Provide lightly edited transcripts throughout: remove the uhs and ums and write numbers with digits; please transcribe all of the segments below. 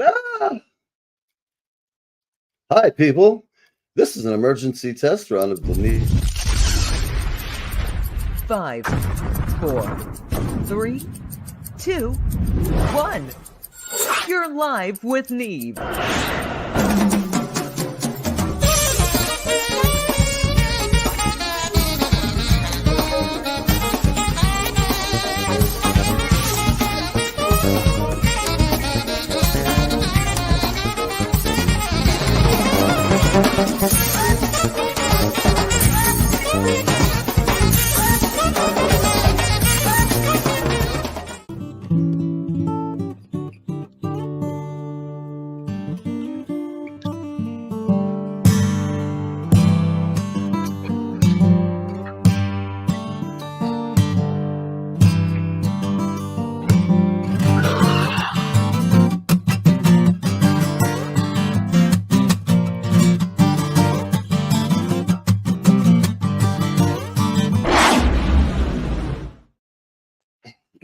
Ah! Hi, people. This is an emergency test run of the Neve. 5, 4, 3, 2, 1. You're live with Neve.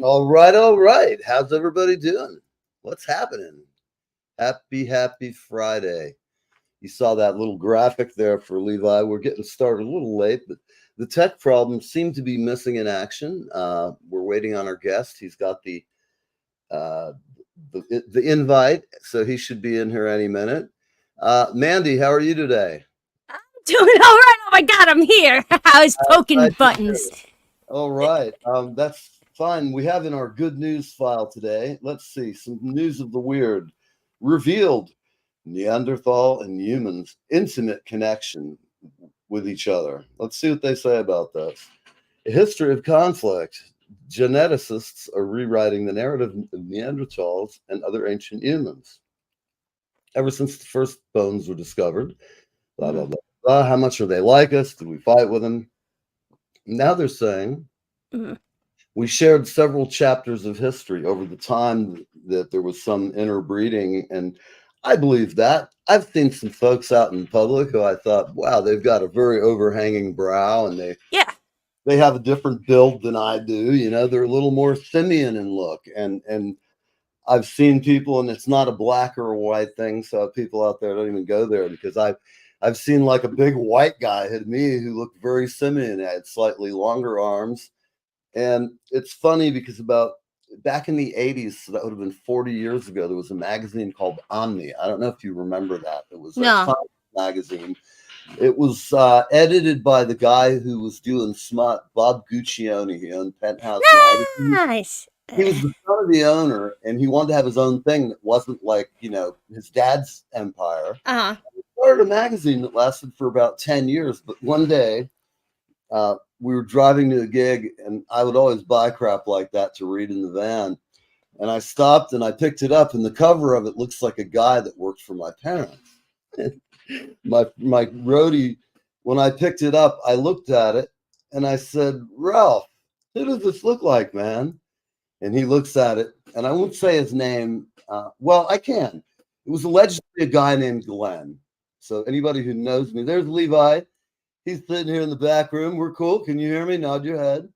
All right, all right. How's everybody doing? What's happening? Happy Friday. You saw that little graphic there for Levi. We're getting started a little late, but the tech problems seem to be missing in action. We're waiting on our guest. He's got uh, the invite, so he should be in here any minute. Mandi, how are you today? Doing all right. Oh my God, I'm here. I was poking Glad you're buttons. here. All right. That's fine. We have in our good news file today, let's see, some news of the weird. Revealed Neanderthal and humans' intimate connection with each other. Let's see what they say about this. A history of conflict. Geneticists are rewriting the narrative of Neanderthals and other ancient humans. Ever since the first bones were discovered, blah, blah, blah, blah. How much are they like us? Did we fight with them? Now they're saying we shared several chapters of history over the time that there was some interbreeding, and I believe that. I've seen some folks out in public who I thought, wow, they've got a very overhanging brow, and they have a different build than I do. You know, they're a little more simian in look, and I've seen people, and it's not a black or a white thing. So people out there don't even go there, because I've seen like a big white guy hit me who looked very simian, had slightly longer arms. And it's funny because about back in the 80s, so that would have been 40 years ago, there was a magazine called Omni. I don't know if you remember that. It was a science magazine. It was edited by the guy who was doing Smut, Bob Guccione. He owned Penthouse Magazine. Nice. He was the son of the owner, and he wanted to have his own thing that wasn't like, you know, his dad's empire. He started a magazine that lasted for about 10 years. But one day, we were driving to a gig, and I would always buy crap like that to read in the van. And I stopped and I picked it up, and the cover of it looks like a guy that worked for my parents. my roadie, when I picked it up, I looked at it and I said, Ralph, who does this look like, man? And he looks at it, and I won't say his name. Well, I can. It was allegedly a guy named Glenn. So anybody who knows me, there's Levi. He's sitting here in the back room. We're cool. Can you hear me? Nod your head.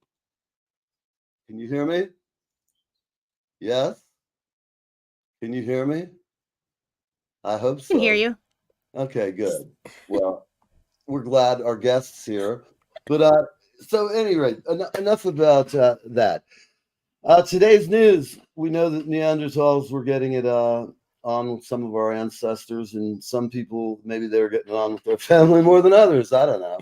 Can you hear me? Yes? Can you hear me? I hope so. I can hear you. Okay, good. Well, we're glad our guest's here. But so at any rate, enough about that. Today's news, we know that Neanderthals were getting it on with some of our ancestors, and some people, maybe they were getting on with their family more than others. I don't know.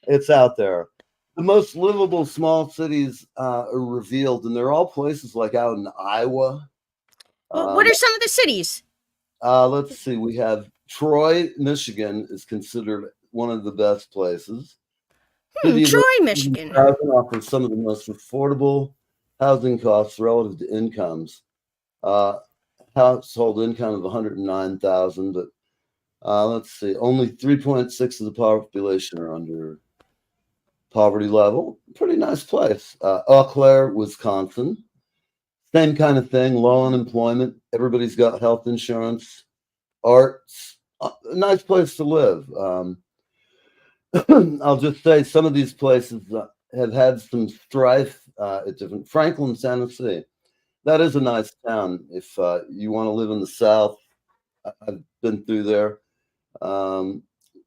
It's out there. The most livable small cities are revealed, and they're all places like out in Iowa. Well, what are some of the cities? Let's see. We have Troy, Michigan is considered one of the best places. Troy, Michigan. Offers some of the most affordable housing costs relative to incomes. Household income of 109,000, but let's see, only 3.6 of the population are under poverty level. Pretty nice place. Eau Claire, Wisconsin. Same kind of thing, low unemployment. Everybody's got health insurance. Arts, a nice place to live. I'll just say some of these places have had some strife at different. Franklin, Tennessee. that is a nice town. If you want to live in the South, I've been through there. Um,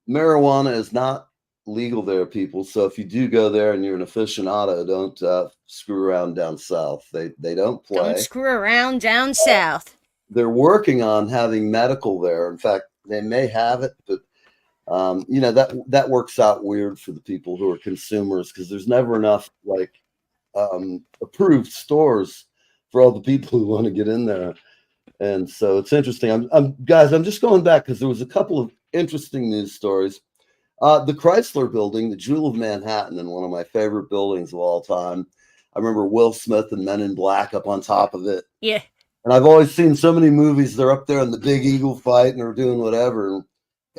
Marijuana is not legal there, people. So if you do go there and you're an aficionado, don't screw around down south. They don't Don't play. screw around down south. They're working on having medical there. In fact, they may have it, but that works out weird for the people who are consumers because there's never enough like approved stores for all the people who want to get in there. And so it's interesting. I'm just going back because there was a couple of interesting news stories. The Chrysler Building, the Jewel of Manhattan, and one of my favorite buildings of all time. I remember Will Smith and Men in Black up on top of it. Yeah. And I've always seen so many movies. They're up there in the big eagle fight and they're doing whatever. And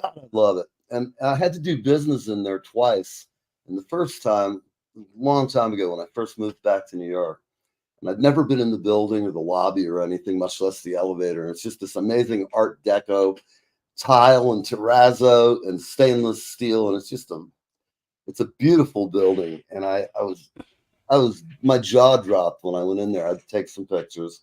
God, I love it. And I had to do business in there twice. And the first time, a long time ago, when I first moved back to New York, and I'd never been in the building or the lobby or anything, much less the elevator. And it's just this amazing Art Deco tile and terrazzo and stainless steel, and it's a beautiful building. And I was my jaw dropped when I went in there. I'd take some pictures.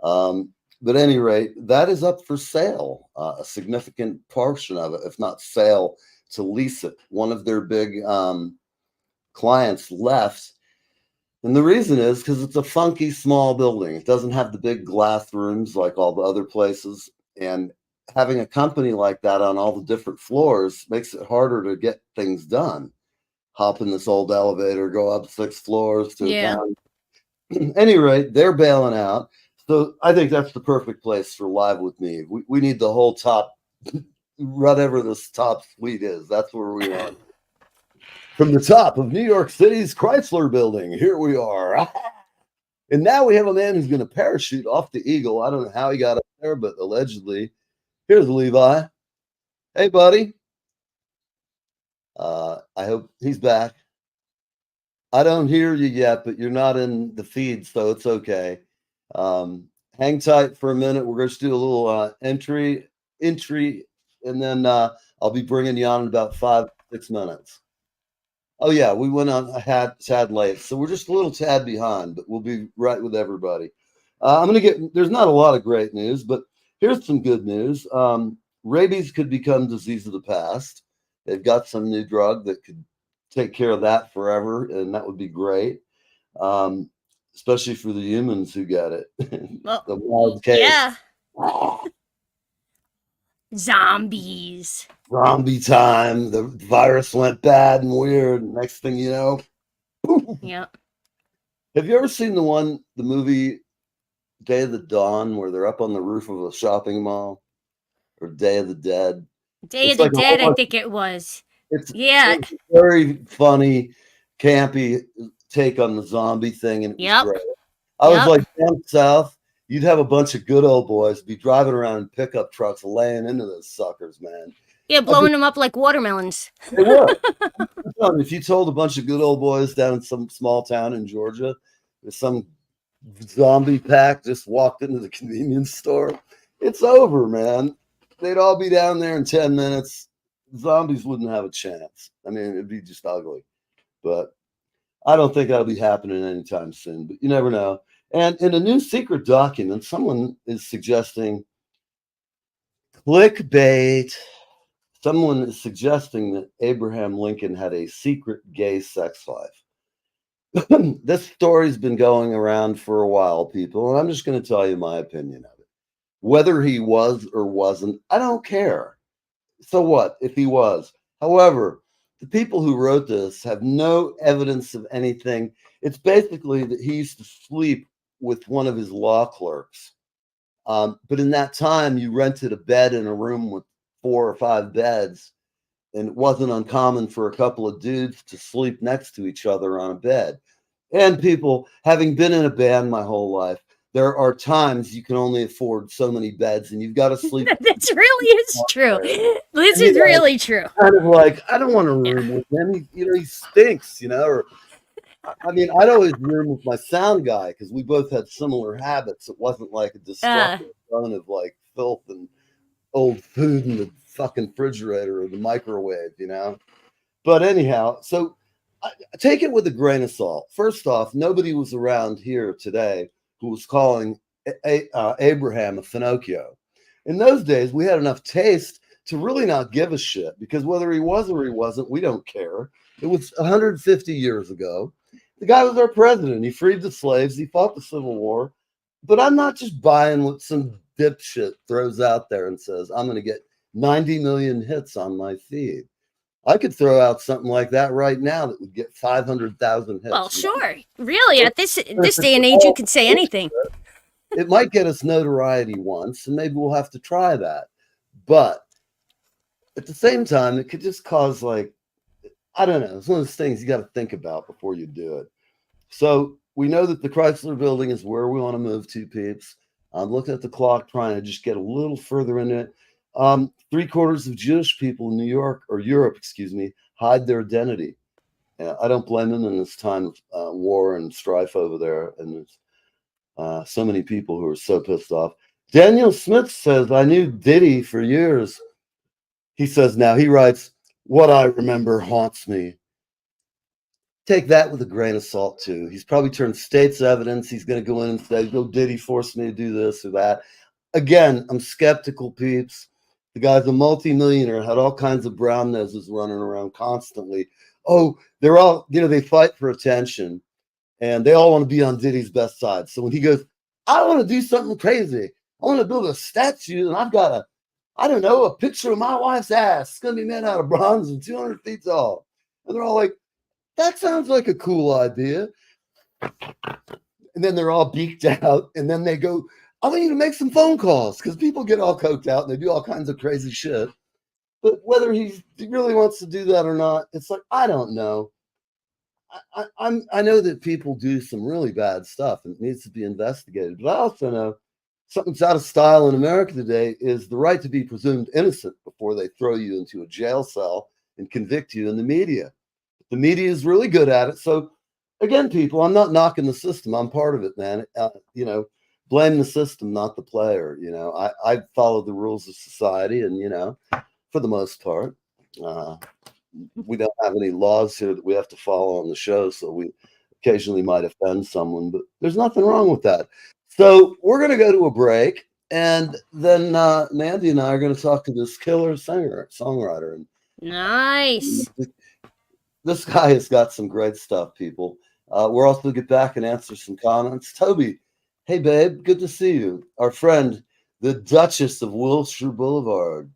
But at any rate, that is up for sale. A significant portion of it, if not sale, to lease it. One of their big clients left. And the reason is because it's a funky small building. It doesn't have the big glass rooms like all the other places. And having a company like that on all the different floors makes it harder to get things done. Hop in this old elevator, go up 6 floors to Yeah. town. At any rate, they're bailing out. So I think that's the perfect place for Live with Neve. We need the whole top, whatever this top suite is. That's where we are. From the top of New York City's Chrysler Building, here we are. And now we have a man who's going to parachute off the Eagle. I don't know how he got up there, but allegedly. Here's Levi. Hey, buddy. I hope he's back. I don't hear you yet, but you're not in the feed, so it's okay. Hang tight for a minute. We're going to do a little entry, and then I'll be bringing you on in about 5-6 minutes. Oh yeah, we went on a tad late, so we're just a little tad behind, but we'll be right with everybody. There's not a lot of great news, but here's some good news. Rabies could become disease of the past. They've got some new drug that could take care of that forever, and that would be great, especially for the humans who get it. Well, the wild case. yeah. Zombies. Zombie time. The virus went bad and weird. Next thing you know. Yep. Have you ever seen the movie Day of the Dawn, where they're up on the roof of a shopping mall? Or Day of the Dead? Day of the Dead, I think it was. It's Yeah. a very funny, campy take on the zombie thing. And it was great. I was like, down south, you'd have a bunch of good old boys be driving around in pickup trucks laying into those suckers, man. Yeah, blowing them up like watermelons. They were. If you told a bunch of good old boys down in some small town in Georgia, with some zombie pack just walked into the convenience store, it's over, man. They'd all be down there in 10 minutes. Zombies wouldn't have a chance. I mean, it'd be just ugly. But I don't think that'll be happening anytime soon, but you never know. And in a new secret document, someone is suggesting clickbait. Someone is suggesting that Abraham Lincoln had a secret gay sex life. This story's been going around for a while, people, and I'm just going to tell you my opinion of it. Whether he was or wasn't, I don't care. So what if he was? However, the people who wrote this have no evidence of anything. It's basically that he used to sleep with one of his law clerks. But in that time, you rented a bed in a room with 4 or 5 beds, and it wasn't uncommon for a couple of dudes to sleep next to each other on a bed. And people, having been in a band my whole life, there are times you can only afford so many beds, and you've got to sleep. That really is true. This is really true. Kind of like, I don't want to room with him. He stinks, Or, I mean, I'd always room with my sound guy because we both had similar habits. It wasn't like a destructive zone of like filth and old food in the fucking refrigerator or the microwave, But anyhow, so I take it with a grain of salt. First off, nobody was around here today who was calling Abraham a Finocchio. In those days, we had enough taste to really not give a shit, because whether he was or he wasn't, we don't care. It was 150 years ago. The guy was our president. He freed the slaves. He fought the Civil War. But I'm not just buying what some dipshit throws out there and says, I'm going to get 90 million hits on my feed. I could throw out something like that right now that would get 500,000 hits. Well, sure. Really, at this day and age, you could say anything. It might get us notoriety once, and maybe we'll have to try that. But at the same time, it could just cause, like, I don't know. It's one of those things you got to think about before you do it. So we know that the Chrysler Building is where we want to move to, peeps. I'm looking at the clock, trying to just get a little further into it. 3/4 of Jewish people in New York, or Europe, excuse me, hide their identity. I don't blame them in this time of war and strife over there. And there's so many people who are so pissed off. Daniel Smith says, I knew Diddy for years. He says now, he writes, what I remember haunts me. Take that with a grain of salt, too. He's probably turned state's evidence. He's going to go in and say, no, Diddy forced me to do this or that. Again, I'm skeptical, peeps. The guy's a multimillionaire, had all kinds of brown noses running around constantly. Oh, they're all, they fight for attention, and they all want to be on Diddy's best side. So when he goes, I want to do something crazy. I want to build a statue, and I've got a picture of my wife's ass. It's going to be made out of bronze and 200 feet tall. And they're all like, that sounds like a cool idea. And then they're all beaked out, and then they go, I want you to make some phone calls, because people get all coked out and they do all kinds of crazy shit. But whether he really wants to do that or not, it's like, I don't know. I know that people do some really bad stuff and it needs to be investigated. But I also know something that's out of style in America today is the right to be presumed innocent before they throw you into a jail cell and convict you in the media. The media is really good at it. So again, people, I'm not knocking the system. I'm part of it, man. Blame the system, not the player. I follow the rules of society, and for the most part, we don't have any laws here that we have to follow on the show, so we occasionally might offend someone, but there's nothing wrong with that. So we're going to go to a break, and then Mandi and I are going to talk to this killer songwriter. And Nice. This guy has got some great stuff, people. We're also going to get back and answer some comments. Toby, hey, babe, good to see you. Our friend, the Duchess of Wilshire Boulevard,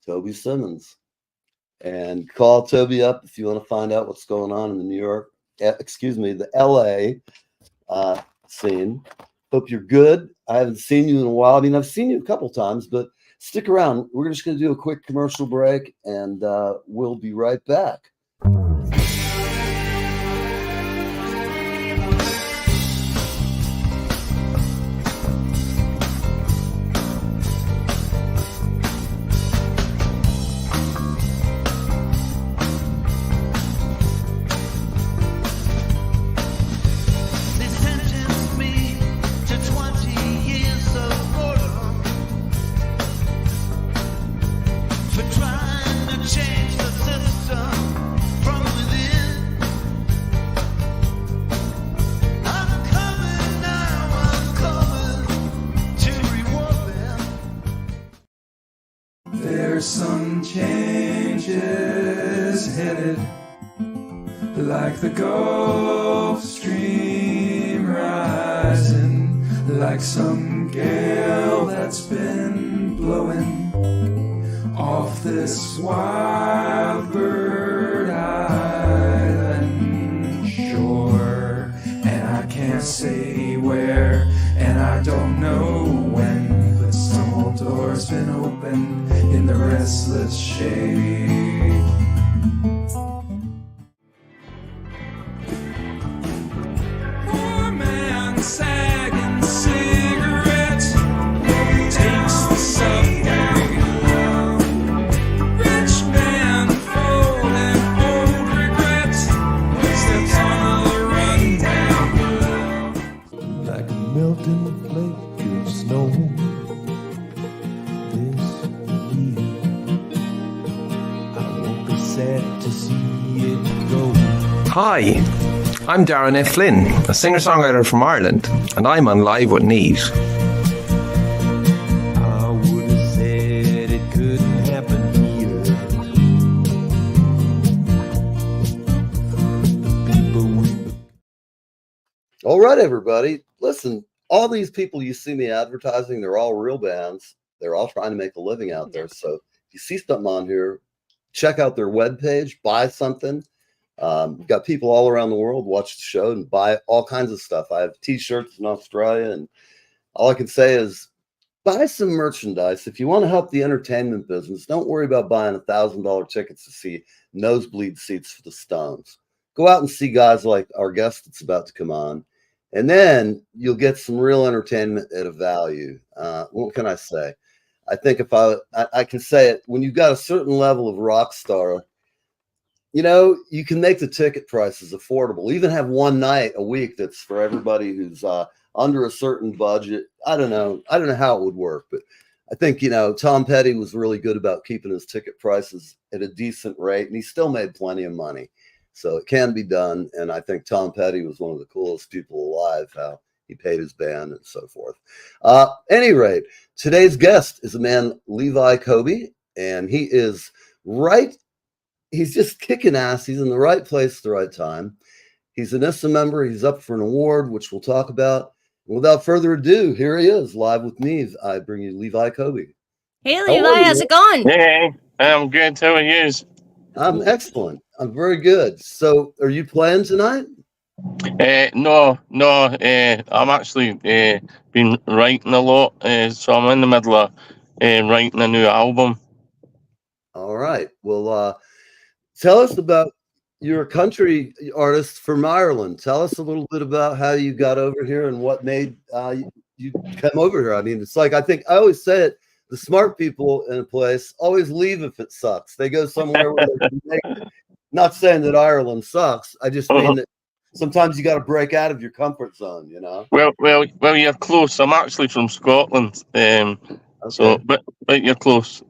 Toby Simmons. And call Toby up if you want to find out what's going on in the LA scene. Hope you're good. I haven't seen you in a while. I mean, I've seen you a couple times, but stick around. We're just going to do a quick commercial break, and we'll be right back. There's some changes headed, like the Gulf Stream rising, like some gale that's been blowing off this wild bird island shore. And I can't say where, and I don't know when, but some old door's been opened in the restless shade. Poor man sagging cigarettes, takes the subway. Rich man folding old regrets, steps on the rundown. Like a melting flake of snow. Sad to see it go. Hi, I'm Darren F. Flynn, a singer-songwriter from Ireland, and I'm on Live with Neve. I would have said it couldn't happen here. The people we All right, everybody. Listen, all these people you see me advertising, they're all real bands. They're all trying to make a living out there. So if you see something on here, check out their webpage, buy something. We've got people all around the world watch the show and buy all kinds of stuff. I have t-shirts in Australia, and all I can say is buy some merchandise. If you want to help the entertainment business, don't worry about buying $1,000 tickets to see nosebleed seats for the Stones. Go out and see guys like our guest that's about to come on, and then you'll get some real entertainment at a value. What can I say? I think if I can say it, when you've got a certain level of rock star, you know, you can make the ticket prices affordable. Even have one night a week that's for everybody who's under a certain budget. I don't know how it would work, but I think, you know, Tom Petty was really good about keeping his ticket prices at a decent rate, and he still made plenty of money. So it can be done. And I think Tom Petty was one of the coolest people alive, how he paid his band and so forth. Any rate, today's guest is a man, Levi Kobe, and he is he's just kicking ass. He's in the right place at the right time. He's an ISSA member. He's up for an award, which we'll talk about. And without further ado, here he is, live with Neve. I bring you Levi Kobe. Hey, How Levi, are you, how's man? it going? Hey, I'm good. How are you? I'm excellent. I'm very good. So are you playing tonight? No. I'm actually been writing a lot, so I'm in the middle of writing a new album. All right. Well, tell us about you're a country artist from Ireland. Tell us a little bit about how you got over here and what made you come over here. I mean, it's like, I think I always say it, the smart people in a place always leave if it sucks. They go somewhere where they can make it. Not saying that Ireland sucks. I just mean that sometimes you got to break out of your comfort zone, you know? Well, you're close. I'm actually from Scotland, so but you're close.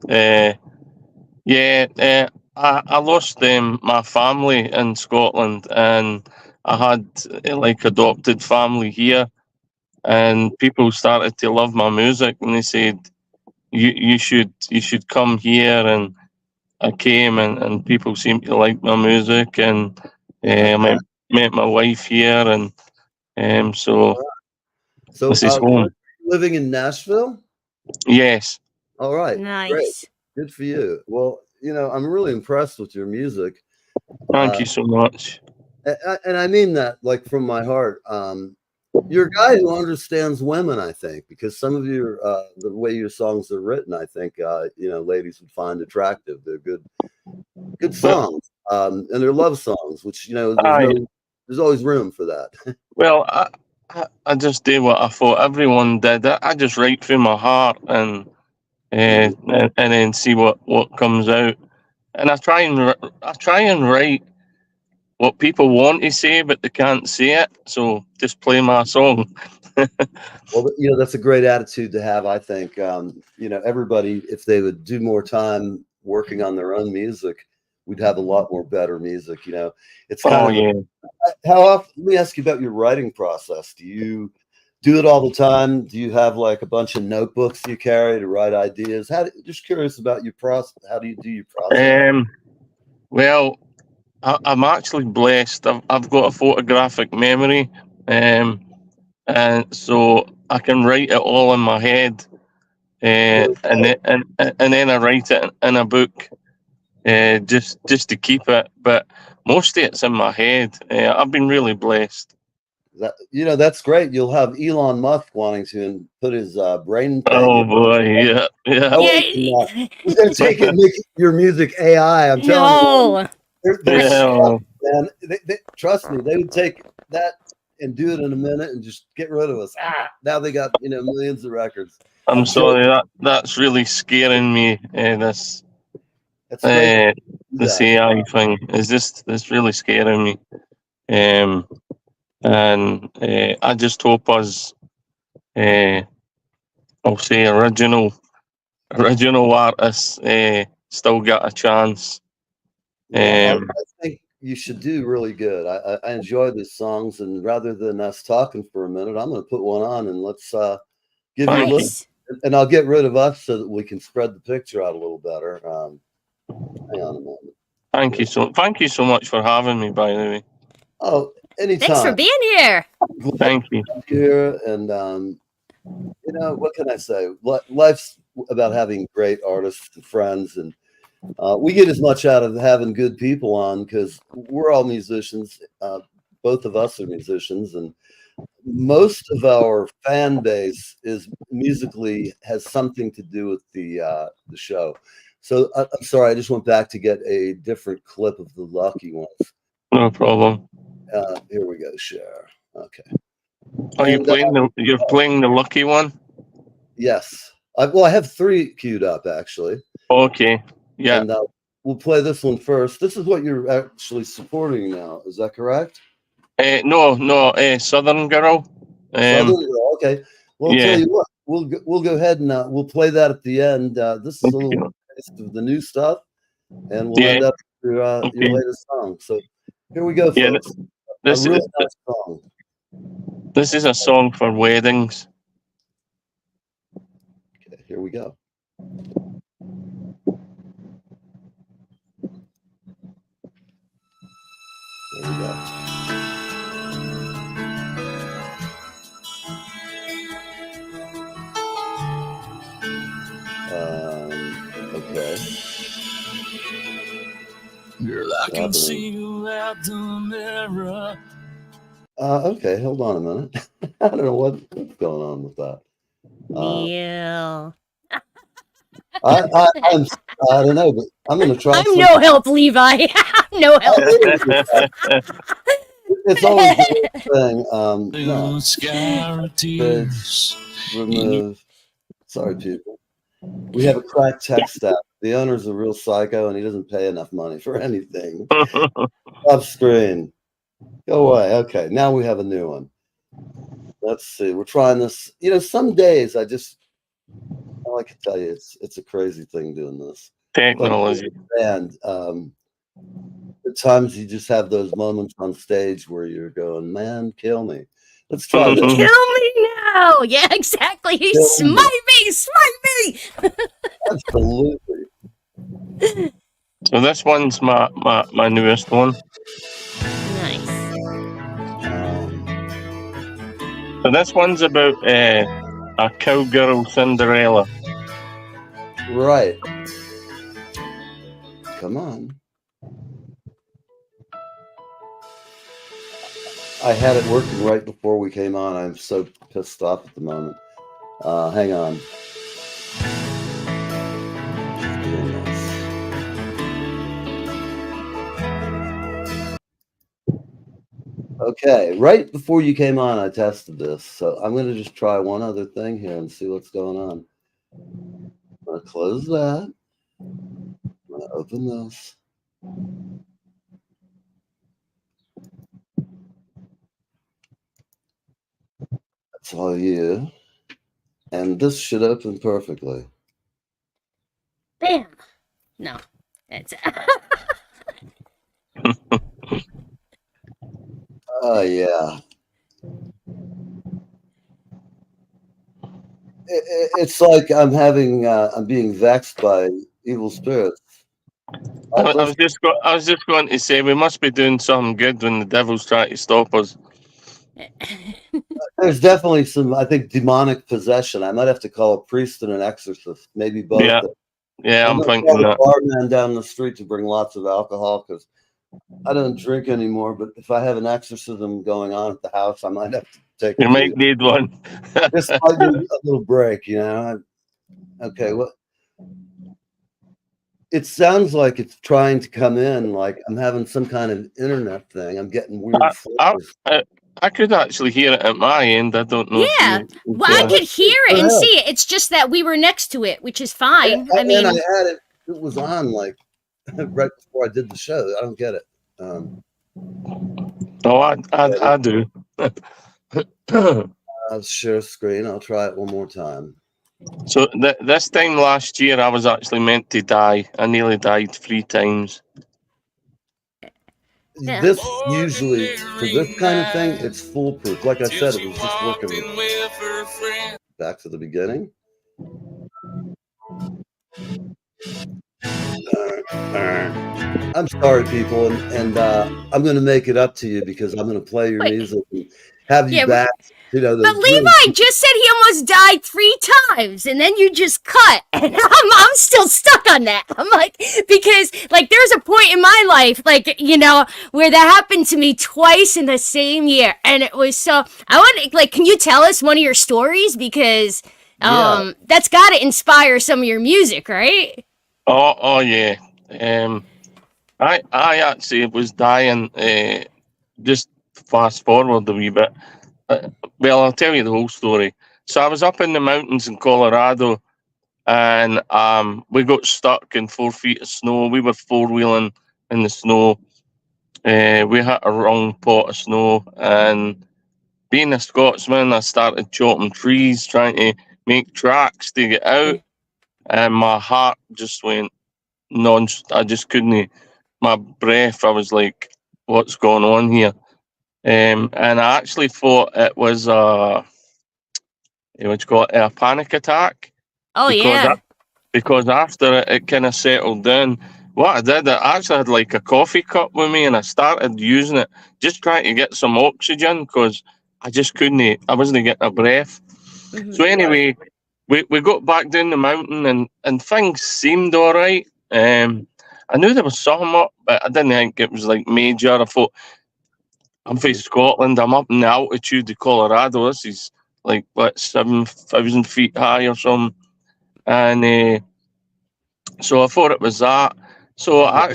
I lost my family in Scotland, and I had like adopted family here, and people started to love my music, and they said you should come here, and I came, and people seem to like my music, and I met my wife here, and so this is home. Living in Nashville? Yes. All right. Nice. Great. Good for you. Well, you know, I'm really impressed with your music. Thank you so much. And I mean that like from my heart. You're a guy who understands women, I think, because some of your the way your songs are written, I think you know, ladies would find attractive. They're good songs, and they're love songs, which, you know, there's always room for that. Well, I just did what I thought everyone did. I just write through my heart, and then see what comes out. And I try and write what people want to say, but they can't say it. So just play my song. Well, you know, that's a great attitude to have, I think. You know, everybody, if they would do more time working on their own music, we'd have a lot more better music. You know, it's kind of how often. Let me ask you about your writing process. Do you do it all the time? Do you have like a bunch of notebooks you carry to write ideas? Just curious about your process. How do you do your process? Well, I'm actually blessed. I've got a photographic memory, and so I can write it all in my head, and then I write it in a book, just to keep it. But most of it's in my head. I've been really blessed. You know, that's great. You'll have Elon Musk wanting to put his brain. Oh boy, yeah. He's gonna take it and make your music AI. I'm telling you. Stuff, man. Trust me, they would take that and do it in a minute and just get rid of us. Now they got, you know, millions of records. I'm sorry, that's really scaring me. This AI thing is it's really scaring me. And I just hope us, I'll say original artists still get a chance. I think you should do really good. I enjoy these songs, and rather than us talking for a minute, I'm going to put one on and let's give you a listen. Nice. And I'll get rid of us so that we can spread the picture out a little better. Hang on a moment. Thank you so much for having me, by the way. Oh, anytime. Thanks for being here. Thank you. Here and you know, what can I say? Life's about having great artists and friends, and we get as much out of having good people on because we're all musicians. Both of us are musicians, and most of our fan base is musically has something to do with the show. So I'm sorry, I just went back to get a different clip of the lucky ones. No problem. Here we go, share. Okay. Are you playing you're playing the lucky one? Yes. I have 3 queued up actually. Okay. Yeah. And we'll play this one first. This is what you're actually supporting now. Is that correct? No, Southern Girl. Southern Girl. Okay. Well, I'll yeah. tell you what. We'll go ahead and we'll play that at the end. This is a little taste of the new stuff, and we'll end up with your latest song. So here we go, folks. This a really nice song. This is a song for weddings. Okay, here we go. There we go. Okay. Girl, I can see you out the mirror. Okay, hold on a minute. I don't know what's going on with that. Neil. I don't know, but I'm going to try. I'm no help, Levi. No help. It's always the thing. Remove. Sorry, people. We have a cracked tech staff. The owner's a real psycho, and he doesn't pay enough money for anything. Off screen. Go away. Okay, now we have a new one. Let's see. We're trying this. You know, some days I can tell you, it's a crazy thing doing this. Technology. And at times you just have those moments on stage where you're going, man, kill me. Let's try this. Kill me now. Yeah, exactly. Smite me. Absolutely. So this one's my newest one. Nice. So this one's about a cowgirl Cinderella. Right. Come on. I had it working right before we came on. I'm so pissed off at the moment. Hang on. Okay, right before you came on, I tested this. So I'm going to just try one other thing here and see what's going on. I'm going to close that. I'm going to open this. That's all you. And this should open perfectly. Bam. No. It's Oh, yeah. It's like I'm being vexed by evil spirits. I was just going to say we must be doing something good when the devil's trying to stop us. There's definitely some, I think, demonic possession. I might have to call a priest and an exorcist, maybe both. Yeah, I'm thinking that. Barman down the street to bring lots of alcohol because I don't drink anymore. But if I have an exorcism going on at the house, I might have to take. You might need one. Just might need a little break, you know. Okay, well, it sounds like it's trying to come in. Like I'm having some kind of internet thing. I'm getting weird. I could actually hear it at my end. I don't know. Yeah, well, I could hear it and see it. It's just that we were next to it, which is fine. I mean, I had it. It was on like right before I did the show. I don't get it. I do. I'll share screen. I'll try it one more time. So this time last year, I was actually meant to die. I nearly died 3 times. Yeah. this usually, for this kind of thing, it's foolproof. Like I said, it was just working. Back to the beginning. I'm sorry, people, and I'm going to make it up to you because I'm going to play your Wait. music and have you Yeah, back. You know, But Levi just said he almost died 3 times, and then you just cut, and I'm still stuck on that. I'm like, because like there's a point in my life, like where that happened to me twice in the same year, and it was so. I want like, can you tell us one of your stories because that's got to inspire some of your music, right? Oh yeah. I actually was dying. Just fast forward a wee bit. Well, I'll tell you the whole story. So I was up in the mountains in Colorado, and we got stuck in 4 feet of snow. We were four-wheeling in the snow. We hit a wrong pot of snow, and being a Scotsman, I started chopping trees, trying to make tracks to get out, and my heart just went non. I just couldn't. My breath. I was like, "What's going on here?" And I actually thought it was what you call it, a panic attack Oh because yeah. because after it kind of settled down, what I did, I actually had like a coffee cup with me, and I started using it, just trying to get some oxygen because I just couldn't. I wasn't getting a breath. So anyway, we got back down the mountain, and things seemed all right. I knew there was something up, but I didn't think it was like major. I thought I'm from Scotland. I'm up in the altitude of Colorado. This is like what 7,000 feet high or something, and so I thought it was that. So I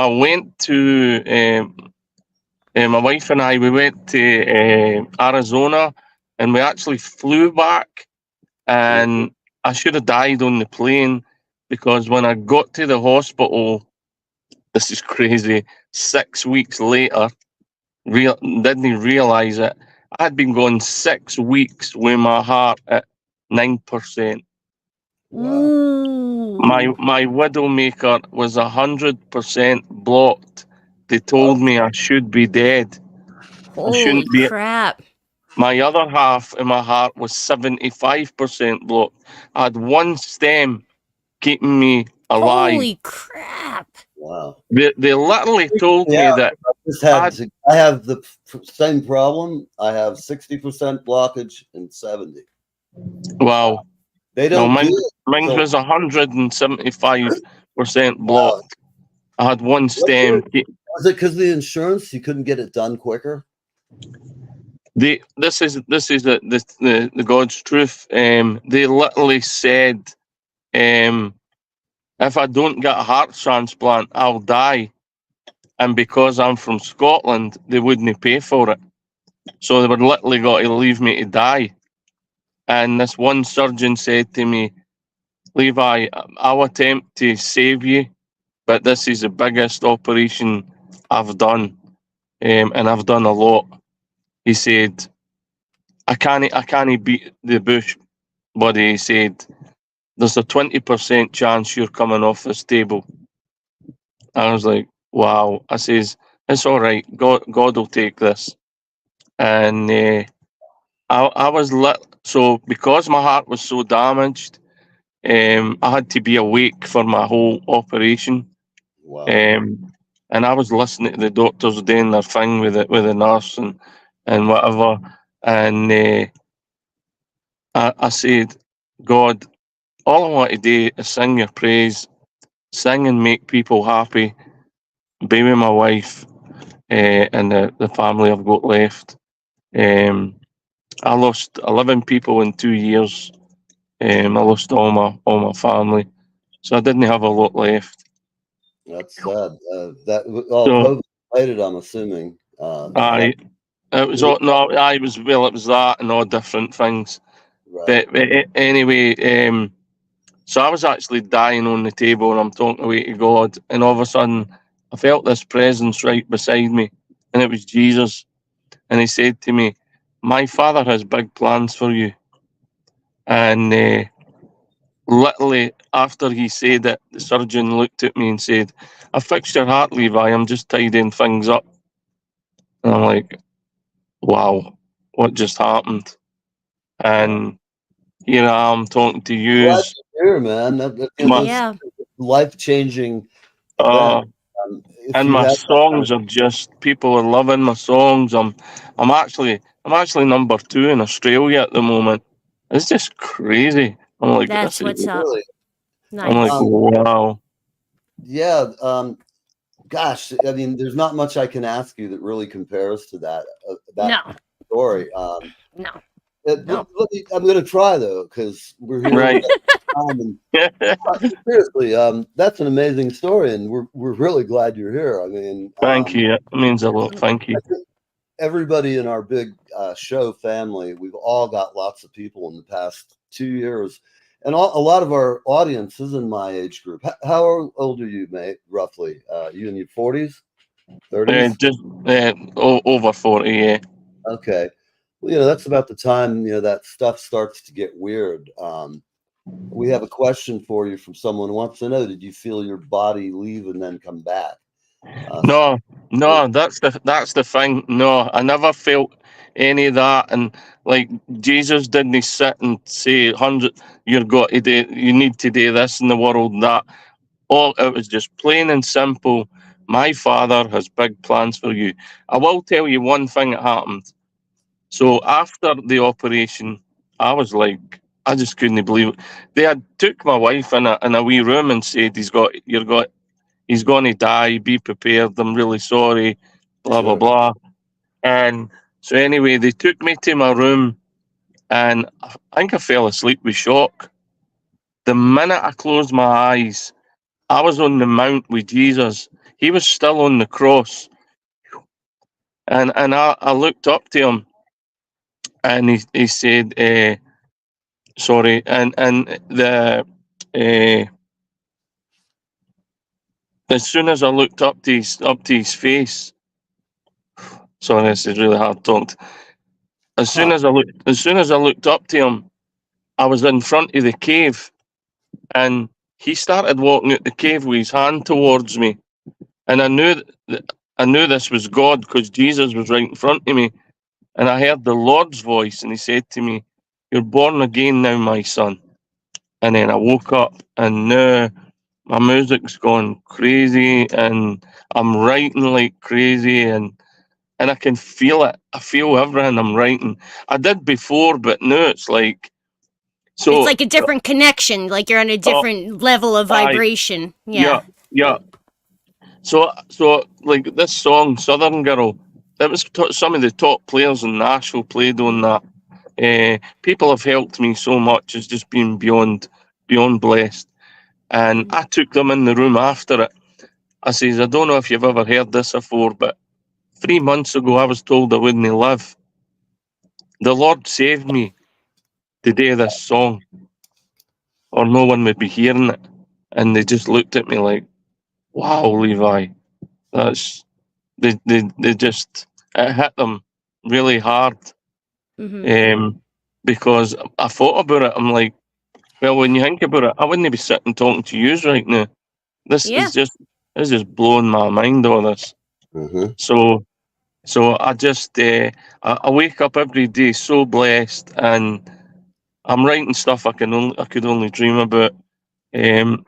went to my wife and I. We went to Arizona, and we actually flew back. And I should have died on the plane because when I got to the hospital, this is crazy. 6 weeks later, didn't realize it. I had been going 6 weeks with my heart at 9%. Wow. My widowmaker was 100% blocked. They told me I should be dead. I Holy shouldn't be. crap. My other half in my heart was 75% blocked. I had one stem keeping me alive. Holy crap. Wow. They literally told me Yeah, that I have the same problem. I have 60% blockage and 70. wow. They No, don't do mine it. was 175% Wow. blocked. I had one stem. Was it because of the insurance? You couldn't get it done quicker? This is the God's truth. They literally said, if I don't get a heart transplant, I'll die. And because I'm from Scotland, they wouldn't pay for it. So they were literally got to leave me to die. And this one surgeon said to me, Levi, I'll attempt to save you, but this is the biggest operation I've done. And I've done a lot. He said, I can't beat the bush, buddy. He said, there's a 20% chance you're coming off this table. I was like, wow. I says, it's all right. God will take this. And I was lit. So because my heart was so damaged, I had to be awake for my whole operation. Wow. And I was listening to the doctors doing their thing with the nurse and whatever. And I said, God, all I want to do is sing your praise, sing and make people happy, be with my wife and the family I've got left. I lost 11 people in 2 years. I lost all my family, so I didn't have a lot left. That's sad. That all So COVID related, I'm assuming. I it was all, no, I was well, it was that and all different things. Right. But anyway, so I was actually dying on the table, and I'm talking away to God, and all of a sudden, I felt this presence right beside me, and it was Jesus, and He said to me, "My Father has big plans for you," and literally after he said it, the surgeon looked at me and said, "I fixed your heart, Levi. I'm just tidying things up." And I'm like, "Wow, what just happened?" And here I am talking to you. Glad to hear, man. My, Those Yeah. life-changing uh, events. If and you my have that kind of, songs are just people are loving my songs. I'm actually number 2 in Australia at the moment. It's just crazy. I'm like, That's this is. what's up. really, I'm like, Nice. wow. yeah. Gosh, I mean, there's not much I can ask you that really compares to that No. story. No. I'm going to try though, because we're here. Right. And, seriously, that's an amazing story, and we're really glad you're here. I mean, Thank you. It means a lot. Thank you. I think everybody in our big show family, we've all got lots of people in the past 2 years, and a lot of our audience is in my age group. How old are you, mate? Roughly, you in your 40s, 30s? Just over 40. Yeah. Okay. Well, that's about the time, that stuff starts to get weird. We have a question for you from someone who wants to know, did you feel your body leave and then come back? No, no, that's the thing. No, I never felt any of that. And like Jesus didn't sit and say, "100, you need to do this in the world." That all it was just plain and simple. My Father has big plans for you. I will tell you one thing that happened. So after the operation, I was like, I just couldn't believe it. They had took my wife in a wee room and said, he's going to die. Be prepared. I'm really sorry. Blah blah Sure. blah. And so anyway, they took me to my room, and I think I fell asleep with shock. The minute I closed my eyes, I was on the mount with Jesus. He was still on the cross, and I looked up to him, and he said, "Sorry," and uh, as soon as I looked up to his face, sorry, this is really hard talked. As soon as I looked up to him, I was in front of the cave, and he started walking out the cave with his hand towards me, and I knew this was God because Jesus was right in front of me, and I heard the Lord's voice, and he said to me, "You're born again now, my son." And then I woke up, and now my music's gone crazy, and I'm writing like crazy, and I can feel it. I feel everything I'm writing. I did before, but now it's like It's so. like a different connection. Like you're on a Oh, different level of aye, vibration. yeah, Yeah. yeah. So like this song, Southern Girl, it was some of the top players in Nashville played on that. People have helped me so much. It's just been beyond blessed. And I took them in the room after it. I says, I don't know if you've ever heard this before, but 3 months ago I was told I wouldn't live. The Lord saved me to do this song, or no one would be hearing it. And they just looked at me like, wow, Levi, that's they just it hit them really hard. Because I thought about it. I'm like, well, when you think about it, I wouldn't be sitting talking to you right now. This Yeah. is just blowing my mind, all this. Mhm. So I just I wake up every day so blessed, and I'm writing stuff I could only dream about. And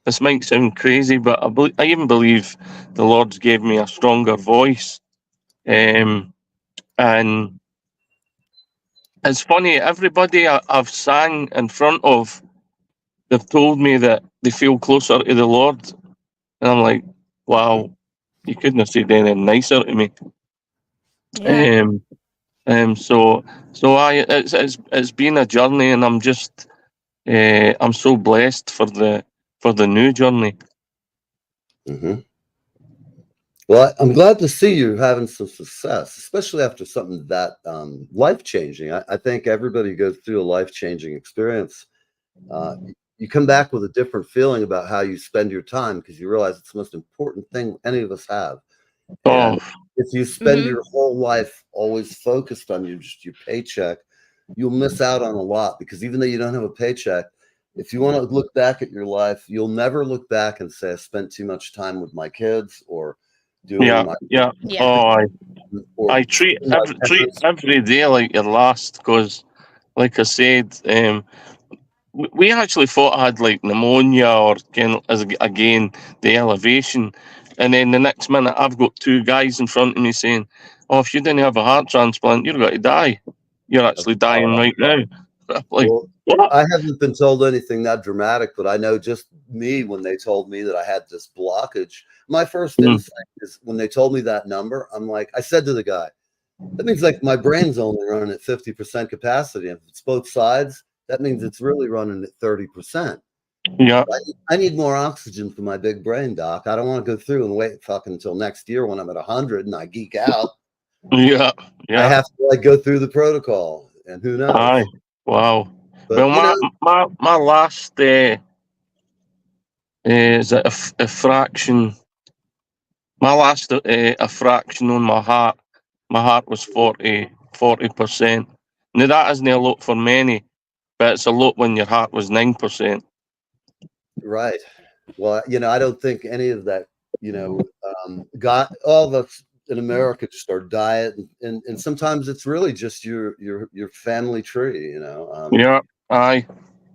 this might sound crazy, but I even believe the Lord's gave me a stronger voice. And it's funny, everybody I've sang in front of, they've told me that they feel closer to the Lord. And I'm like, wow, you couldn't have said anything nicer to me. Yeah. Um, it's been a journey, and I'm so blessed for the new journey. Mhm. Well, I'm glad to see you having some success, especially after something that life-changing. I think everybody goes through a life-changing experience. You come back with a different feeling about how you spend your time because you realize it's the most important thing any of us have. Oh, And if you spend Mm-hmm. your whole life always focused on just your paycheck, you'll miss out on a lot because even though you don't have a paycheck, if you want to look back at your life, you'll never look back and say I spent too much time with my kids or doing Yeah, my yeah. Yeah. Oh, or I treat my treat parents. every day like your last, because, like I said, we actually thought I had like pneumonia or again the elevation, and then the next minute I've got two guys in front of me saying, "Oh, if you didn't have a heart transplant, you're going to die. You're actually dying right now." I'm like, Well, what? I haven't been told anything that dramatic, but I know just me when they told me that I had this blockage. My first Mm. instinct is when they told me that number, I'm like, I said to the guy, that means like my brain's only running at 50% capacity. If it's both sides, that means it's really running at 30%. Yeah, I need more oxygen for my big brain, doc. I don't want to go through and wait fucking until next year when I'm at 100 and I geek out. yeah, I yeah. have to like go through the protocol, and who Aye, knows? wow. But Well, my last is a fraction. My last a fraction on my heart. My heart was 40%. Now that isn't a lot for many, but it's a lot when your heart was 9%. right. Well, I don't think any of that, got all of us in America just our diet, and sometimes it's really just your family tree. Yeah, aye.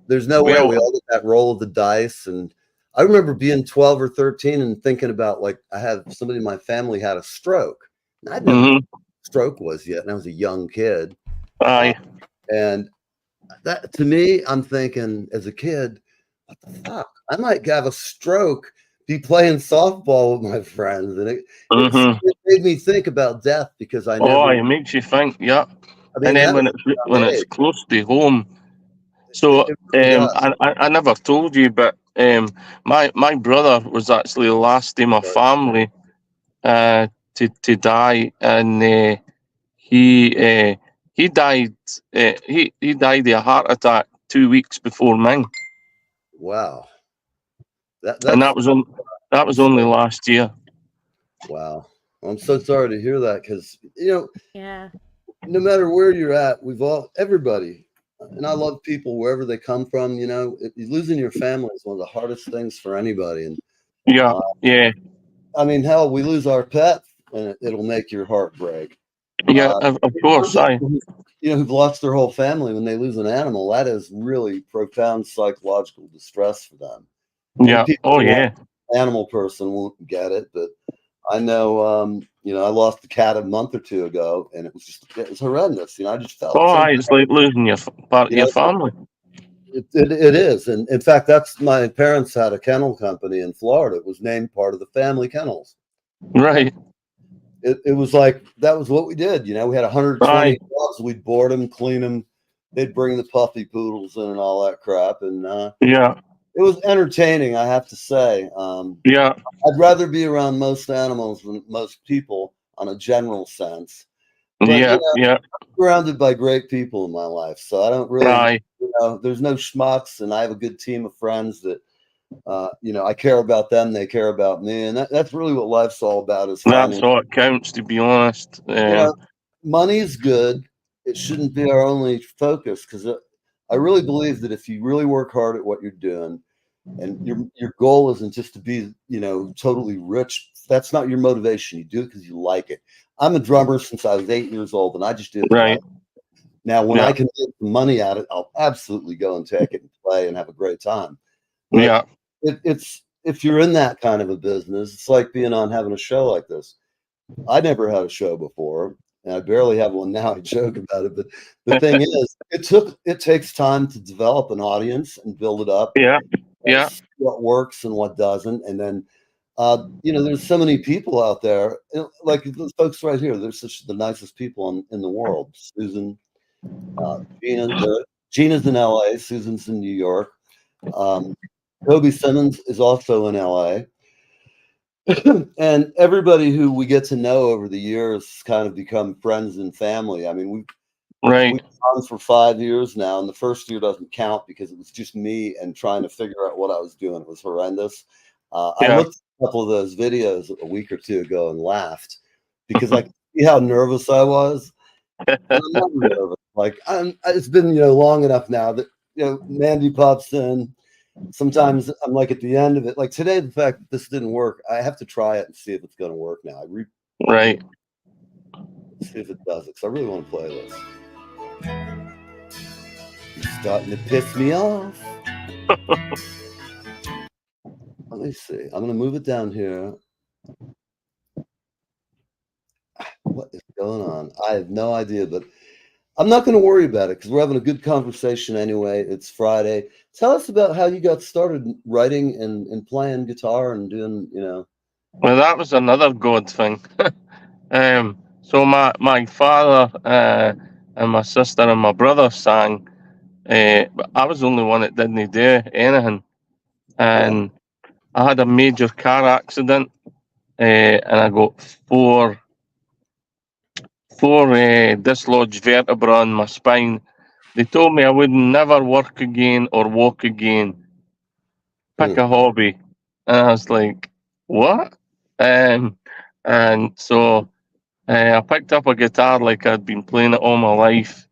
There's no way Well, we all get that roll of the dice. And I remember being 12 or 13 and thinking about like I had somebody in my family had a stroke. And I'd never known mm-hmm, what a stroke was yet, and I was a young kid. Uh, aye. and that to me, I'm thinking as a kid, what the fuck? I might have a stroke, be playing softball with my friends, and Mm-hmm. it made me think about death because I Oh, never. it makes you think. Yeah, I and mean, then that was a when young it's age. close to home. So It really does. I never told you, but my brother was actually the last in my Right. family to die, and he uh, he died he died of a heart attack 2 weeks before mine, Wow. and That's that I'm was so only last year. wow. I'm so sorry to hear that because Yeah. no matter where you're at, everybody, and I love people wherever they come from. Losing your family is one of the hardest things for anybody. And Yeah, uh, yeah, I mean, hell, we lose our pet, and it'll make your heart break. yeah. Uh, Of some course, I people who've lost their whole family when they lose an animal, that is really profound psychological distress for them. And yeah. people Oh who aren't yeah, an animal person won't get it, but I know, I lost the cat a month or two ago, and it was horrendous. I just felt oh so, aye. It's like losing your part of you your know, family. it is. And in fact, that's my parents had a kennel company in Florida. It was named part of the family kennels. Right. It was like, that was what we did. We had 120 Aye. dogs. We'd board them, clean them. They'd bring the puppy poodles in and all that crap. And Yeah. it was entertaining, I have to say. Yeah. I'd rather be around most animals than most people on a general sense. But, Yeah. Yeah. surrounded by great people in my life. So I don't really, Aye. there's no schmucks, and I have a good team of friends that, I care about them. They care about me. And that's really what life's all about is That's finding, all it counts, to be honest. you know, money's good. It shouldn't be our only focus because I really believe that if you really work hard at what you're doing, and your goal isn't just to be totally rich, that's not your motivation. You do it because you like it. I'm a drummer since I was 8 years old, and I just do it because I Right. like it. Now when I Yeah. can get money out of it, I'll absolutely go and take it and play and have a great time. But Yeah. it's if you're in that kind of a business, it's like being on having a show like this. I never had a show before, and I barely have one now. I joke about it, but the thing is, it takes time to develop an audience and build it up, Yeah. and Yeah. see what works and what doesn't. And then, there's so many people out there, like those folks right here. They're such the nicest people in the world. Susan, Gina, Gina's in LA. Susan's in New York. Um, Toby Simmons is also in LA. And everybody who we get to know over the years kind of become friends and family. I mean, we've Right. been on for 5 years now, and the first year doesn't count because it was just me and trying to figure out what I was doing. It was horrendous. I Yeah. looked at a couple of those videos a week or two ago and laughed because I could see how nervous I was. And I'm not nervous. Like it's been long enough now that Mandi pops in. Sometimes I'm like at the end of it. Like today, the fact that this didn't work, I have to try it and see if it's going to work now. Right. See if it does it, because I really want to play this. You're starting to piss me off. Let me see. I'm going to move it down here. What is going on? I have no idea, but I'm not going to worry about it because we're having a good conversation anyway. It's Friday. Tell us about how you got started writing and playing guitar and doing, Well, that was another God thing. So my father and my sister and my brother sang. But I was the only one that didn't do anything, and I had a major car accident, and I got four dislodged vertebrae in my spine. They told me I would never work again or walk again. Pick a hobby, and I was like, "What?" And so I picked up a guitar like I'd been playing it all my life.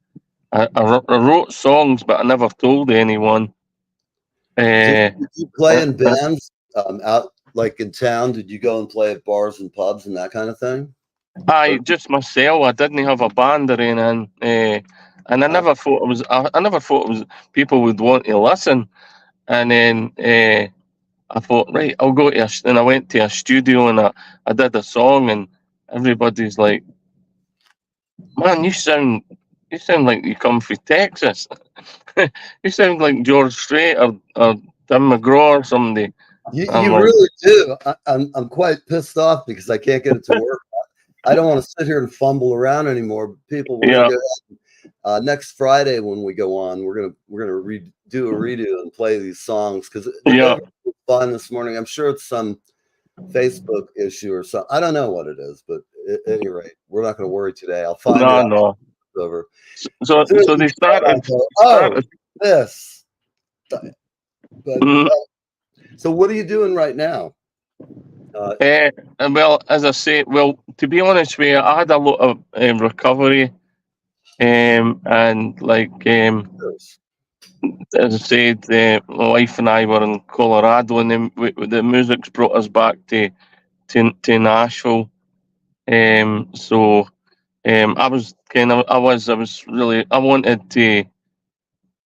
I wrote songs, but I never told anyone. So did you play in Uh, bands out like in town? Did you go and play at bars and pubs and that kind of thing? I just myself. I didn't have a band or anything, and I never thought it was. I never thought it was people would want to listen. And then I thought, right, I'll go to and I went to a studio and I did a song, and everybody's like, "Man, you sound like you come from Texas. You sound like George Strait or Tim McGraw or somebody." I'm You like, really do. I'm quite pissed off because I can't get it to work. I don't want to sit here and fumble around anymore. People, we're gonna go next Friday when we go on. We're gonna do a redo and play these songs because yeah, fun this morning. I'm sure it's some Facebook issue or something. I don't know what it is, but at any rate, we're not going to worry today. I'll find it out. no. Over. So they started. This. But Mm, so what are you doing right now? well, as I say, to be honest with you, I had a lot of recovery, and like as I said, my wife and I were in Colorado, and then the music's brought us back to Nashville. So I was really I wanted to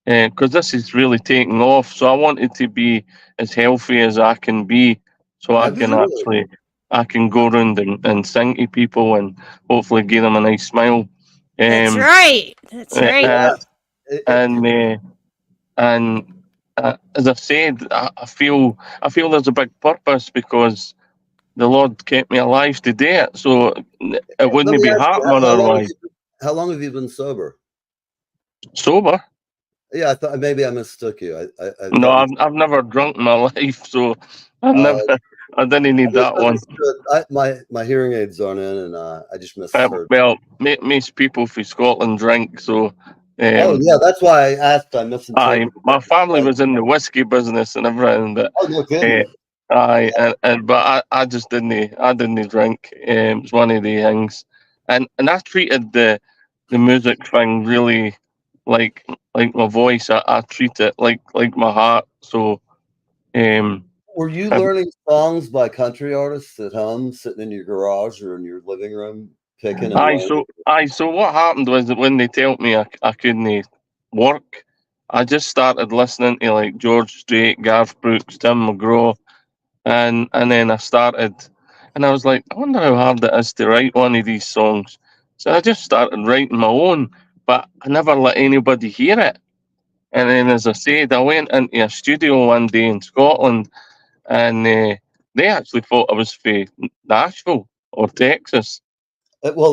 because this is really taking off. So I wanted to be as healthy as I can be, so I can go around and sing to people and hopefully give them a nice smile. That's right. That's right. And as I said, I feel there's a big purpose because the Lord kept me alive to do it. So it wouldn't be happening otherwise. How long have you been sober? Sober? Yeah, I thought maybe I mistook you. No, I've never drunk in my life, so I've never. I didn't need that one. My hearing aids aren't in, and I just misheard. Well, most people from Scotland drink, so. Oh yeah, that's why I asked. I misinterpreted. My family was in the whiskey business and everything, but no kidding. but I just didn't. I didn't drink. It's one of the things, and I treated the music thing really like my voice. I treat it like my heart. So, were you learning songs by country artists at home, sitting in your garage or in your living room, picking? So what happened was that when they told me I couldn't work, I just started listening to like George Strait, Garth Brooks, Tim McGraw, and then I started, and I was like, I wonder how hard it is to write one of these songs. So I just started writing my own, but I never let anybody hear it. And then, as I said, I went into a studio one day in Scotland, and they actually thought I was from Nashville or Texas. Well,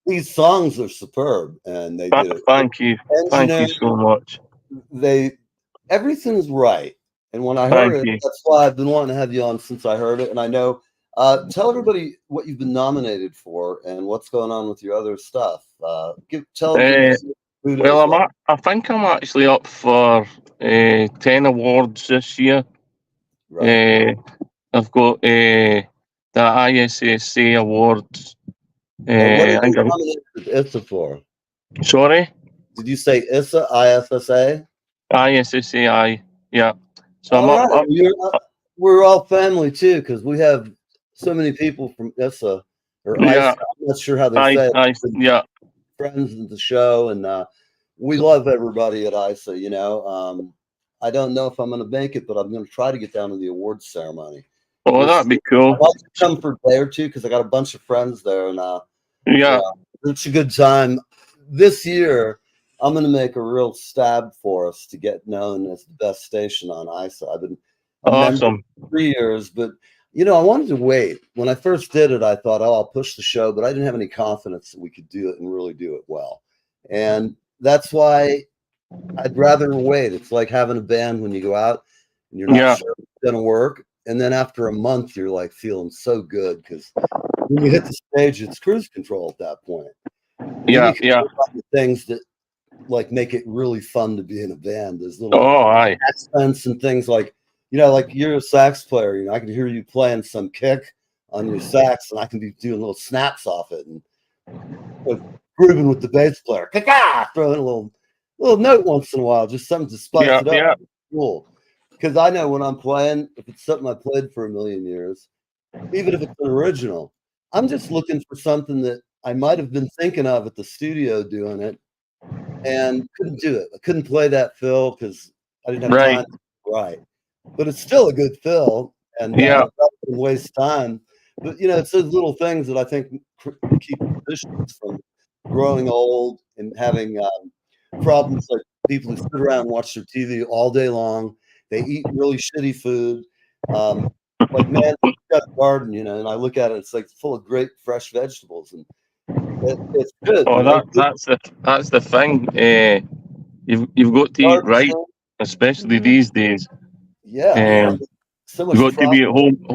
these songs are superb, and they did it. Thank you so much. Everything's right, and when I heard it, that's why I've been wanting to have you on since I heard it. And I know, tell everybody what you've been nominated for and what's going on with your other stuff. Tell them. Well, I think I'm actually up for 10 awards this year. Right. I've got the ISSA awards. What are you nominated ISSA for? Sorry? Did you say ISSA, IFSA? ISSAI. Yeah. So I'm All up. right. We're all family too, because we have so many people from ISA or Yeah. ISA. I'm not sure how they say it. Yeah. Friends of the show, and we love everybody at ISA. I don't know if I'm going to make it, but I'm going to try to get down to the awards ceremony. Oh, that'd be cool. I'd like to come for a day or two because I got a bunch of friends there, and Yeah. it's a good time. This year, I'm going to make a real stab for us to get known as the best station on ISA. I've been a member Awesome. for 3 years, but I wanted to wait. When I first did it, I thought, I'll push the show, but I didn't have any confidence that we could do it and really do it well. And that's why I'd rather wait. It's like having a band when you go out and you're not sure it's going to work. And then after a month, you're like feeling so good because when you hit the stage, it's cruise control at that point. Yeah. Things that like make it really fun to be in a band. There's little accents and things like, like you're a sax player. I can hear you playing some kick on your sax, and I can be doing little snaps off it and grooving with the bass player. Throwing a little note once in a while, just something to spice it up. Yeah. Cool. Because I know when I'm playing, if it's something I played for a million years, even if it's an original, I'm just looking for something that I might have been thinking of at the studio doing it and couldn't do it. I couldn't play that fill because I didn't have time to write. But it's still a good fill, and rather than waste time. But it's those little things that I think keep musicians from growing old and having problems like people who sit around and watch their TV all day long. They eat really shitty food. Like, man, we've got a garden, and I look at it, it's like full of great fresh vegetables, and it's good. Oh, that's the thing. You've got to eat right, especially these days. Yeah, so much. You've got to be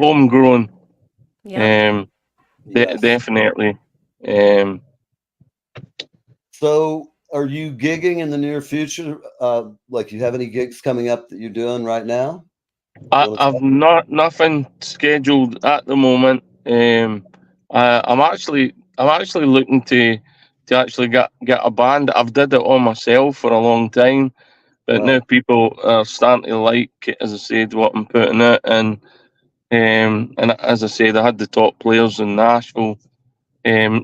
homegrown. Yeah. Definitely. So, are you gigging in the near future? Like, you have any gigs coming up that you're doing right now? I've nothing scheduled at the moment. I'm actually looking to actually get a band. I've did it all myself for a long time, but now people are starting to like, as I said, what I'm putting out. And as I said, I had the top players in Nashville.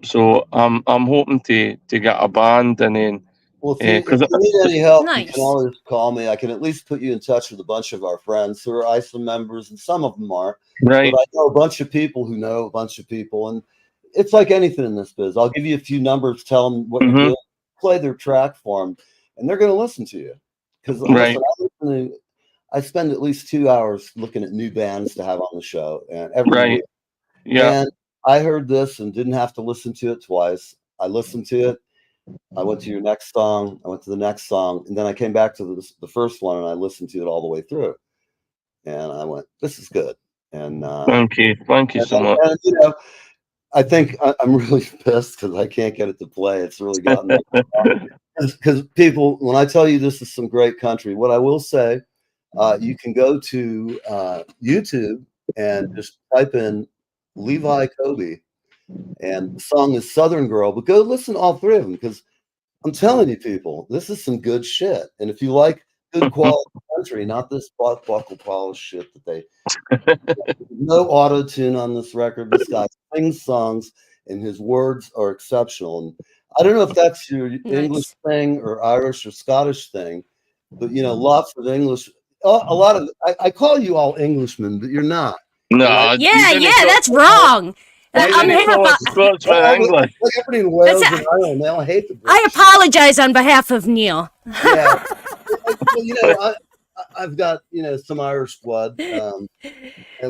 So I'm hoping to get a band, and then. Well, if you need any help, Nice. you can always call me. I can at least put you in touch with a bunch of our friends who are ISA members, and some of them are. Right. But I know a bunch of people who know a bunch of people, and it's like anything in this biz. I'll give you a few numbers, tell them what you're doing, play their track for them, and they're going to listen to you. Because I spend at least 2 hours looking at new bands to have on the show, and every week. Yeah. And I heard this and didn't have to listen to it twice. I listened to it. I went to your next song. I went to the next song, and then I came back to the first one, and I listened to it all the way through. And I went, "This is good." And thank you so much. And, I think I'm really pissed because I can't get it to play. It's really gotten me. Because people, when I tell you this is some great country, what I will say, you can go to YouTube and just type in Levi Kobe. And the song is Southern Girl, but go listen to all three of them because I'm telling you, people, this is some good shit. And if you like good quality country, not this buckle polish shit that they no auto tune on this record. This guy sings songs, and his words are exceptional. And I don't know if that's your English thing or Irish or Scottish thing, but lots of English. A lot of I call you all Englishmen, but you're not. No, that's wrong. I'm English. Everybody in Wales and Ireland, they all hate the British. I apologize on behalf of Neil. Yeah, I've got some Irish blood, and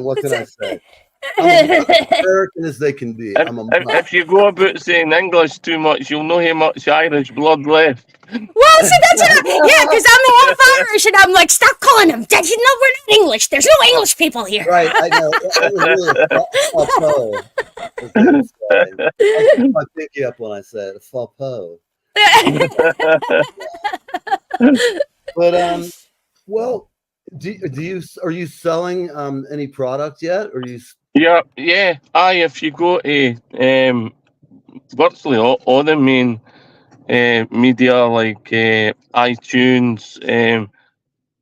what can I say? I'm as American as they can be. If you go about saying English too much, you'll know how much Irish blood left. Well, see, that's because I'm half Irish, and I'm like, stop calling them. We're not English. There's no English people here. Right, I know. I put my pinky up when I say it. A faux pas. But well, are you selling any product yet? Or you? Yeah. If you go to virtually all the main media like iTunes,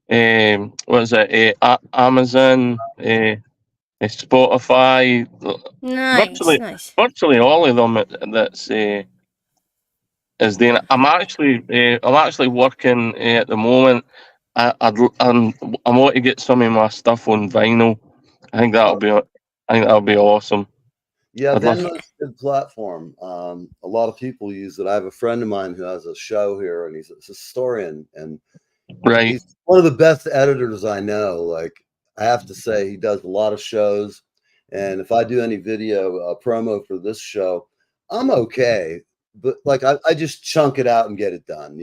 what is it? Amazon, Spotify, Nice, virtually nice. virtually all of them. That's is doing it. I'm actually working at the moment. I want to get some of my stuff on vinyl. I think that'll be awesome. Yeah, I'd love. Venmo's a good platform. A lot of people use it. I have a friend of mine who has a show here, and he's a historian, and Right. he's one of the best editors I know. Like, I have to say, he does a lot of shows, and if I do any video promo for this show, I'm okay. But like, I just chunk it out and get it done.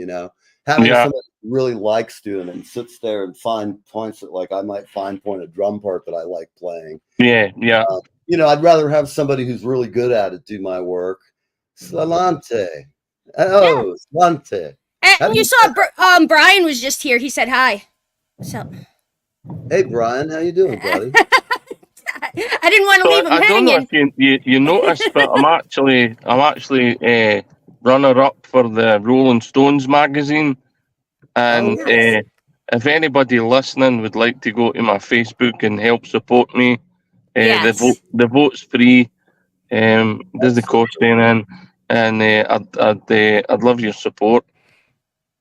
Having Yeah. somebody who really likes doing it and sits there and find points that, like, I might find point a drum part that I like playing. Yeah. Yeah. I'd rather have somebody who's really good at it do my work. Salante. Oh, Salante. And you saw Brian was just here. He said hi. So Hey, Brian, how you doing, buddy? I didn't want to leave him I don't know hanging. if you noticed, but I'm actually runner up for the Rolling Stones magazine, and Oh, Nice. if anybody listening would like to go to my Facebook and help support me, Yes. the vote's free. There's the cost in, and I'd love your support.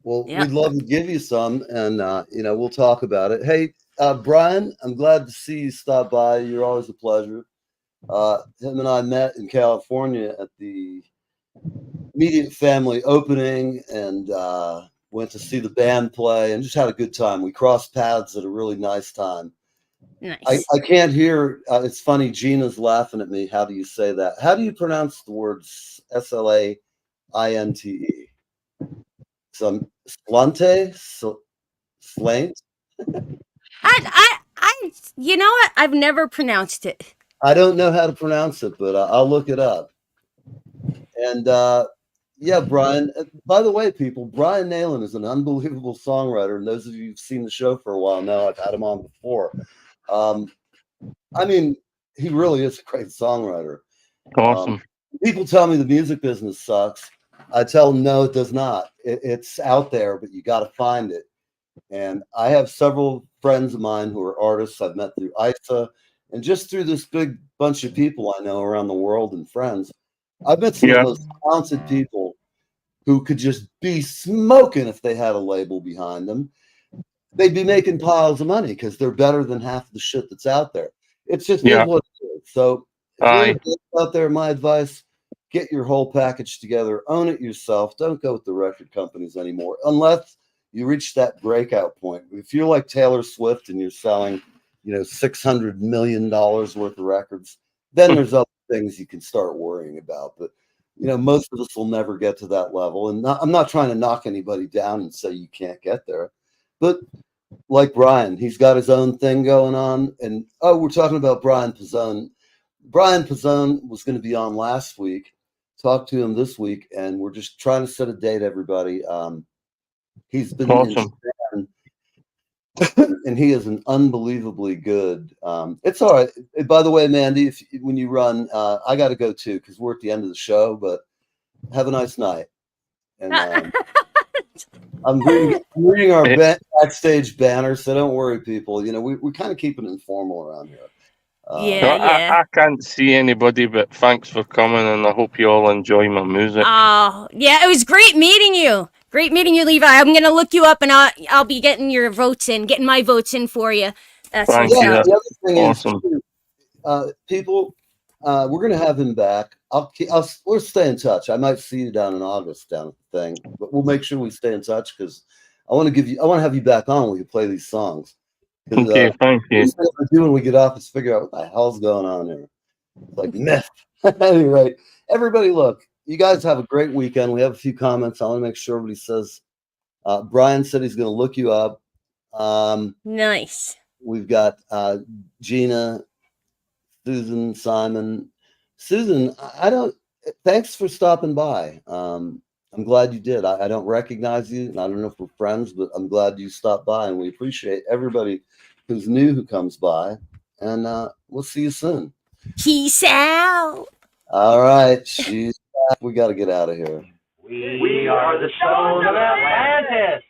Well, Yep. we'd love to give you some, and we'll talk about it. Hey, Brian, I'm glad to see you stop by. You're always a pleasure. Him and I met in California at the immediate family opening, and went to see the band play, and just had a good time. We crossed paths at a really nice time. Nice. I can't hear. It's funny. Gina's laughing at me. How do you say that? How do you pronounce the word Slainte? Some slante, slaint. I you know what? I've never pronounced it. I don't know how to pronounce it, but I'll look it up. And yeah, Brian. By the way, people, Brian Nayland is an unbelievable songwriter. And those of you who've seen the show for a while know I've had him on before. I mean, he really is a great songwriter. Awesome. People tell me the music business sucks. I tell them, no, it does not. It's out there, but you got to find it. And I have several friends of mine who are artists I've met through ISA, and just through this big bunch of people I know around the world and friends. I've met some of the most talented people who could just be smoking if they had a label behind them. They'd be making piles of money because they're better than half the shit that's out there. It's just is what it is. So if you're out there, my advice, get your whole package together, own it yourself. Don't go with the record companies anymore unless you reach that breakout point. If you're like Taylor Swift and you're selling, $600 million worth of records, then there's other things you can start worrying about. But most of us will never get to that level. And I'm not trying to knock anybody down and say you can't get there. But like Brian, he's got his own thing going on. And we're talking about Brian Pezone. Brian Pezone was going to be on last week. Talked to him this week, and we're just trying to set a date, everybody. He's been awesome. in Japan, and he is an unbelievably good. It's all right. By the way, Mandi, when you run, I got to go too because we're at the end of the show. But have a nice night. And I'm reading our backstage banner, so don't worry, people. We kind of keep it informal around here. I can't see anybody, but thanks for coming, and I hope you all enjoy my music. Oh, yeah, it was great meeting you. Great meeting you, Levi. I'm gonna look you up, and I'll be getting my votes in for you. Thank you. The other thing awesome. Is, people, we're gonna have him back. We'll stay in touch. I might see you down in August down at the thing, but we'll make sure we stay in touch because I want to have you back on when you play these songs. Okay, thank you. What we do when we get off is figure out what the hell's going on here. It's like myth. Anyway, everybody, look, you guys have a great weekend. We have a few comments. I want to make sure everybody says. Brian said he's going to look you up. Nice. We've got Gina, Susan, Simon. Susan, thanks for stopping by. I'm glad you did. I don't recognize you, and I don't know if we're friends, but I'm glad you stopped by, and we appreciate everybody who's new who comes by, and we'll see you soon. Peace out. All right, she's back. We got to get out of here. We are the Sons of Atlantis.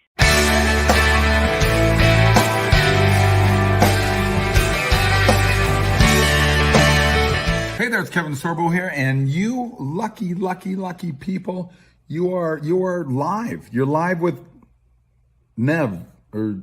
there, it's Kevin Sorbo here, and you lucky people, you are live. You're live with Neve or